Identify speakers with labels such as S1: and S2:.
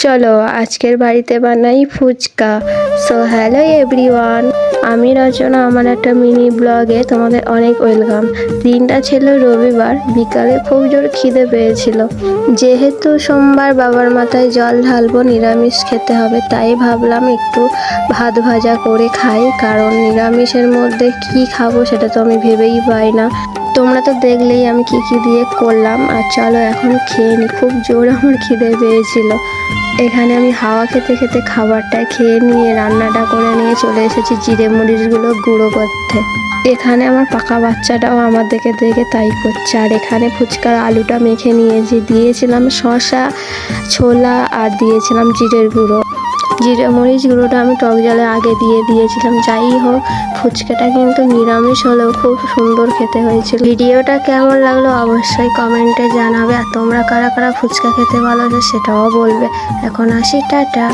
S1: চলো আজকের বাড়িতে বানাই ফুচকা। সো হ্যালো এভরিওয়ান, আমি রচনা, আমার একটা মিনি ব্লগে তোমাদের অনেক ওয়েলকাম। দিনটা ছিল রবিবার, বিকালে খুব জোর খিদে পেয়েছিল। যেহেতু সোমবার বাবার মাথায় জল ঢালবো, নিরামিষ খেতে হবে, তাই ভাবলাম একটু ভাত ভাজা করে খাই, কারণ নিরামিষের মধ্যে কি খাবো সেটা তো আমি ভেবেই পাই না। তোমরা তো দেখলেই আমি কি কি দিয়ে করলাম। আর চলো এখন খেয়ে নি, খুব জোর আমার খিদে পেয়েছিল। এখানে আমি হাওয়া খেতে খেতে খাবারটা খেয়ে নিয়ে রান্নাটা করে নিয়ে চলে এসেছি জিরে মরিচগুলো গুঁড়ো করতে। এখানে আমার পাকা বাচ্চাটাও আমার দেখে দেখে তাই করছে। আর এখানে ফুচকার আলুটা মেখে নিয়েছি, দিয়েছিলাম শসা, ছোলা, আর দিয়েছিলাম জিরের গুঁড়ো। জিরে মরিচ গুঁড়োটা আমি টক জলে আগে দিয়ে দিয়েছিলাম। যাই হোক, ফুচকাটা কিন্তু নিরামিষ হলেও খুব সুন্দর খেতে হয়েছিল। ভিডিওটা কেমন লাগলো অবশ্যই কমেন্টে জানাবে, আর তোমরা কারা কারা ফুচকা খেতে ভালোবাসো সেটাও বলবে। এখন আসি, টাটা।